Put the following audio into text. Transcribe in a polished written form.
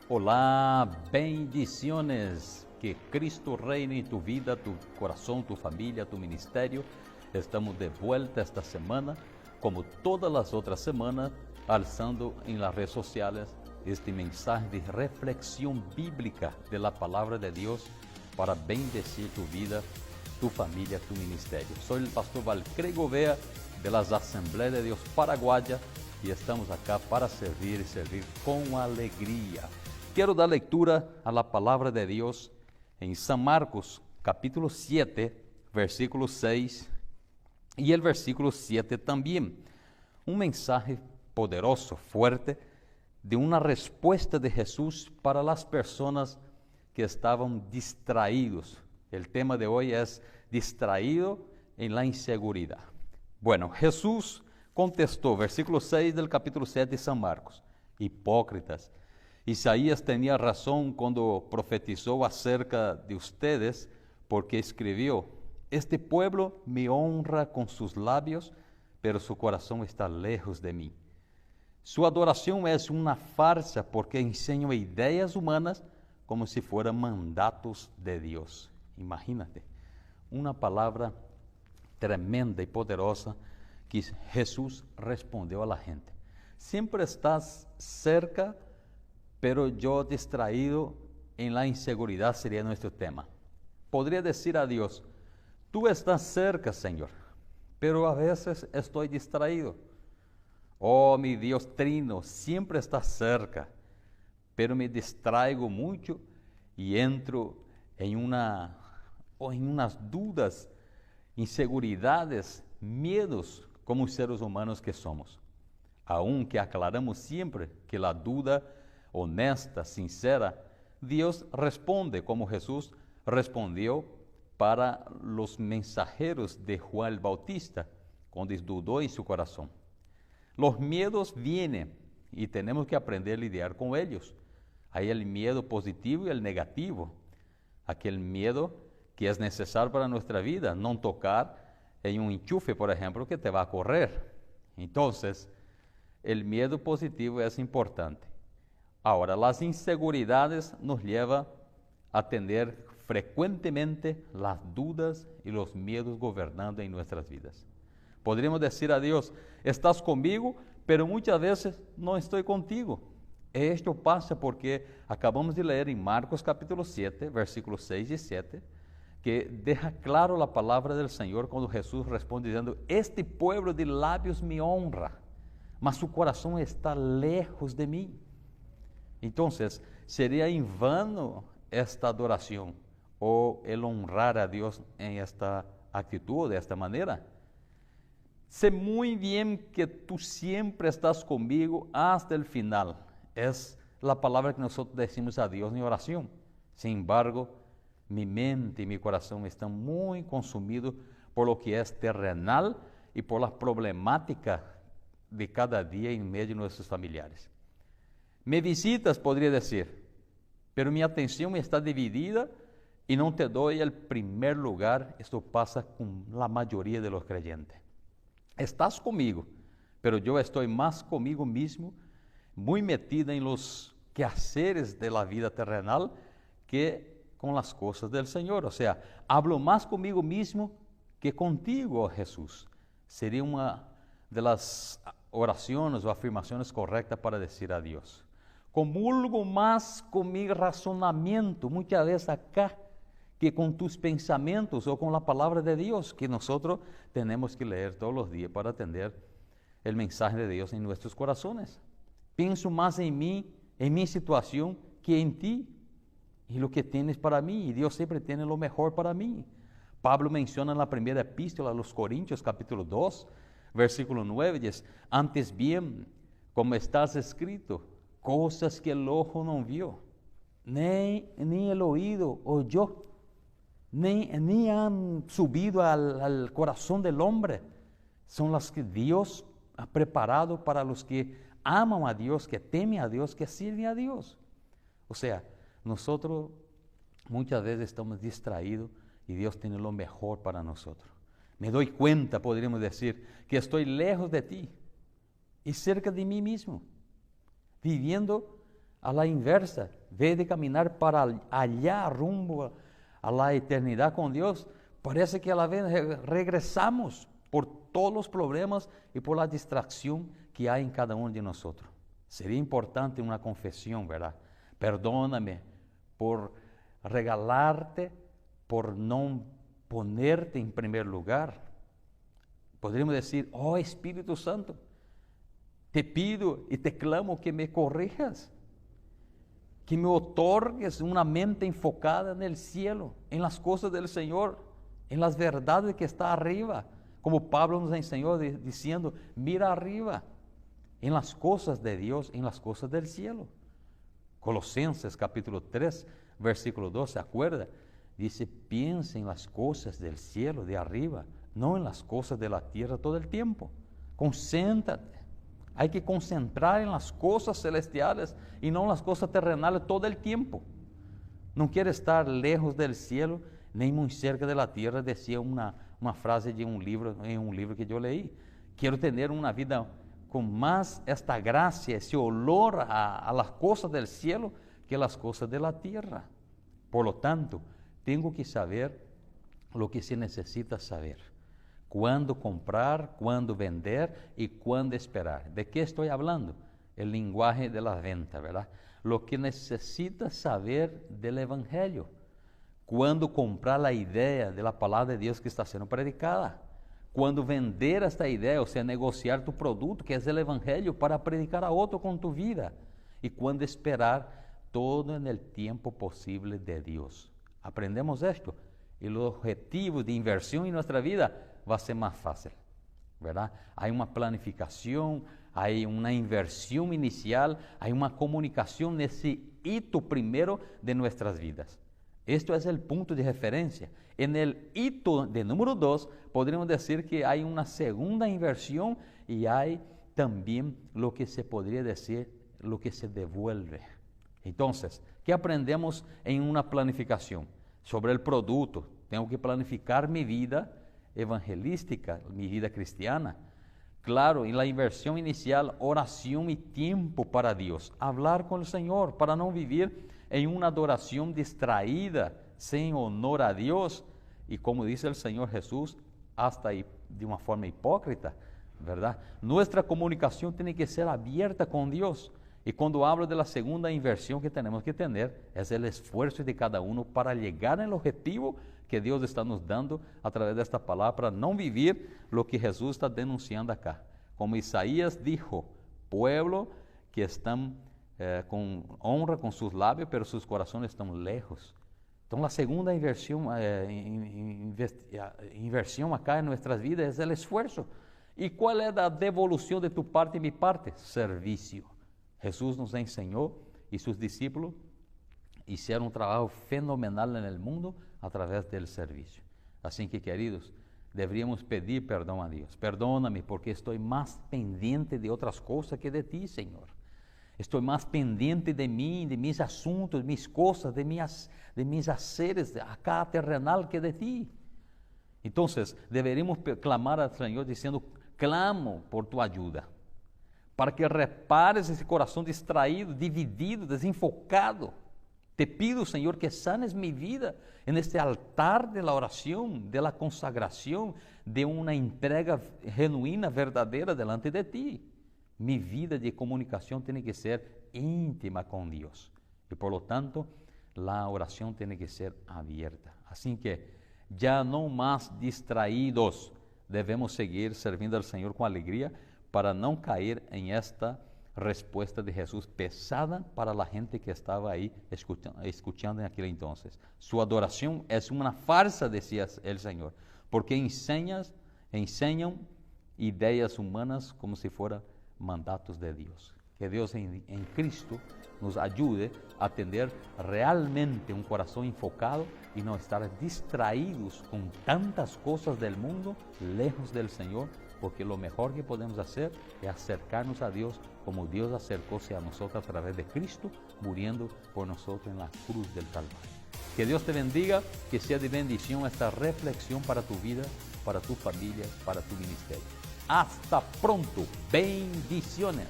Olá, bendiciones. Que Cristo reine en tu vida, tu corazón, tu familia, tu ministerio. Estamos de vuelta esta semana, como todas las otras semanas, alzando en las redes sociales este mensaje de reflexión bíblica de la palabra de Dios para bendecir tu vida, tu familia, tu ministerio. Soy el pastor Valcrey Gouveia de las Asambleas de Dios Paraguaya y estamos acá para servir y servir con alegría. Quiero dar lectura a la palabra de Dios en San Marcos, capítulo 7, versículo 6 y el versículo 7 también. Un mensaje poderoso, fuerte, de una respuesta de Jesús para las personas que estaban distraídos. El tema de hoy es distraído en la inseguridad. Bueno, Jesús contestó, versículo 6 del capítulo 7 de San Marcos: hipócritas, Isaías tenía razón cuando profetizó acerca de ustedes, porque escribió: este pueblo me honra con sus labios, pero su corazón está lejos de mí. Su adoración es una farsa, porque enseña ideas humanas como si fueran mandatos de Dios. Imagínate, una palabra tremenda y poderosa que Jesús respondió a la gente. Siempre estás cerca, pero yo distraído en la inseguridad sería nuestro tema. Podría decir a Dios: tú estás cerca, Señor, pero a veces estoy distraído. Oh, mi Dios trino, siempre estás cerca, pero me distraigo mucho y entro en unas dudas, inseguridades, miedos como seres humanos que somos. Aunque aclaramos siempre que la duda honesta, sincera, Dios responde como Jesús respondió para los mensajeros de Juan el Bautista, cuando dudó en su corazón. Los miedos vienen y tenemos que aprender a lidiar con ellos. Hay el miedo positivo y el negativo. Aquel miedo que es necesario para nuestra vida, no tocar en un enchufe, por ejemplo, que te va a correr. Entonces, el miedo positivo es importante. Ahora, las inseguridades nos llevan a tener frecuentemente las dudas y los miedos gobernando en nuestras vidas. Podríamos decir a Dios: estás conmigo, pero muchas veces no estoy contigo. Esto pasa porque acabamos de leer en Marcos capítulo 7, versículos 6 y 7, que deja claro la palabra del Señor cuando Jesús responde diciendo: este pueblo de labios me honra, mas su corazón está lejos de mí. Entonces, sería en vano esta adoración o el honrar a Dios en esta actitud, de esta manera. Sé muy bien que tú siempre estás conmigo hasta el final. Es la palabra que nosotros decimos a Dios en oración. Sin embargo, mi mente y mi corazón están muy consumidos por lo que es terrenal y por la problemática de cada día en medio de nuestros familiares. Me visitas, podría decir, pero mi atención está dividida y no te doy el primer lugar. Esto pasa con la mayoría de los creyentes. Estás conmigo, pero yo estoy más conmigo mismo, muy metida en los quehaceres de la vida terrenal que con las cosas del Señor. O sea, hablo más conmigo mismo que contigo, oh Jesús. Sería una de las oraciones o afirmaciones correctas para decir a Dios. Comulgo más con mi razonamiento, muchas veces acá, que con tus pensamientos o con la palabra de Dios, que nosotros tenemos que leer todos los días para atender el mensaje de Dios en nuestros corazones. Pienso más en mí, en mi situación, que en ti y lo que tienes para mí. Y Dios siempre tiene lo mejor para mí. Pablo menciona en la primera epístola a los Corintios, capítulo 2, versículo 9, dice: antes bien, como estás escrito, cosas que el ojo no vio, ni el oído oyó, ni han subido al corazón del hombre, son las que Dios ha preparado para los que aman a Dios, que temen a Dios, que sirven a Dios. O sea, nosotros muchas veces estamos distraídos y Dios tiene lo mejor para nosotros. Me doy cuenta, podríamos decir, que estoy lejos de ti y cerca de mí mismo, viviendo a la inversa. En vez de caminar para allá, rumbo a la eternidad con Dios, parece que a la vez regresamos por todos los problemas y por la distracción que hay en cada uno de nosotros. Sería importante una confesión, ¿verdad? Perdóname por regalarte, por no ponerte en primer lugar. Podríamos decir, oh Espíritu Santo, te pido y te clamo que me corrijas, que me otorgues una mente enfocada en el cielo, en las cosas del Señor, en las verdades que está arriba, como Pablo nos enseñó diciendo, mira arriba, en las cosas de Dios, en las cosas del cielo. Colosenses capítulo 3, versículo 2, ¿se acuerda? Dice, piensa en las cosas del cielo, de arriba, no en las cosas de la tierra todo el tiempo. Concéntrate. Hay que concentrar en las cosas celestiales y no en las cosas terrenales todo el tiempo. No quiere estar lejos del cielo, ni muy cerca de la tierra, decía una frase de un libro, en un libro que yo leí. Quiero tener una vida con más esta gracia, ese olor a las cosas del cielo que las cosas de la tierra. Por lo tanto, tengo que saber lo que se necesita saber. Cuándo comprar, cuándo vender y cuándo esperar. ¿De qué estoy hablando? El lenguaje de la venta, ¿verdad? Lo que necesitas saber del Evangelio. Cuándo comprar la idea de la palabra de Dios que está siendo predicada. Cuándo vender esta idea, o sea, negociar tu producto, que es el Evangelio, para predicar a otro con tu vida. Y cuándo esperar, todo en el tiempo posible de Dios. Aprendemos esto. Y el objetivo de inversión en nuestra vida va a ser más fácil, ¿verdad? Hay una planificación, hay una inversión inicial, hay una comunicación en ese hito primero de nuestras vidas. Esto es el punto de referencia. En el hito de número 2, podríamos decir que hay una segunda inversión y hay también lo que se podría decir, lo que se devuelve. Entonces, ¿qué aprendemos en una planificación? Sobre el producto, tengo que planificar mi vida evangelística, mi vida cristiana. Claro, en la inversión inicial, oración y tiempo para Dios. Hablar con el Señor para no vivir en una adoración distraída, sin honor a Dios. Y como dice el Señor Jesús, hasta de una forma hipócrita, ¿verdad? Nuestra comunicación tiene que ser abierta con Dios. Y cuando hablo de la segunda inversión que tenemos que tener, es el esfuerzo de cada uno para llegar al objetivo que Dios está nos dando a través de esta palabra, para no vivir lo que Jesús está denunciando acá. Como Isaías dijo, pueblo que están con honra con sus labios, pero sus corazones están lejos. Entonces la segunda inversión acá en nuestras vidas es el esfuerzo. ¿Y cuál es la devolución de tu parte y mi parte? Servicio. Jesús nos enseñó y sus discípulos hicieron un trabajo fenomenal en el mundo a través del servicio. Así que, queridos, deberíamos pedir perdón a Dios. Perdóname porque estoy más pendiente de otras cosas que de ti, Señor. Estoy más pendiente de mí, de mis asuntos, de mis cosas, de mis haceres acá terrenal que de ti. Entonces, deberíamos clamar al Señor diciendo, clamo por tu ayuda, para que repares esse coração distraído, dividido, desenfocado. Te pido, Senhor, que sanes mi vida neste altar de la oración, de la consagración, de una entrega genuina, verdadeira delante de ti. Mi vida de comunicación tiene que ser íntima con Dios. Y por lo tanto, la oración tiene que ser abierta. Así que ya no más distraídos, debemos seguir servindo al Señor con alegría, para não cair em esta resposta de Jesus pesada para a gente que estava aí escutando naquele entonces. Sua adoração é uma farsa, decía el Senhor, porque ensinam ideias humanas como se foram mandatos de Deus. Que Deus em Cristo nos ajude a ter realmente um coração enfocado e não estar distraídos com tantas coisas del mundo, lejos del Senhor, porque lo mejor que podemos hacer es acercarnos a Dios como Dios acercóse a nosotros a través de Cristo, muriendo por nosotros en la cruz del Calvario. Que Dios te bendiga, que sea de bendición esta reflexión para tu vida, para tu familia, para tu ministerio. Hasta pronto. Bendiciones.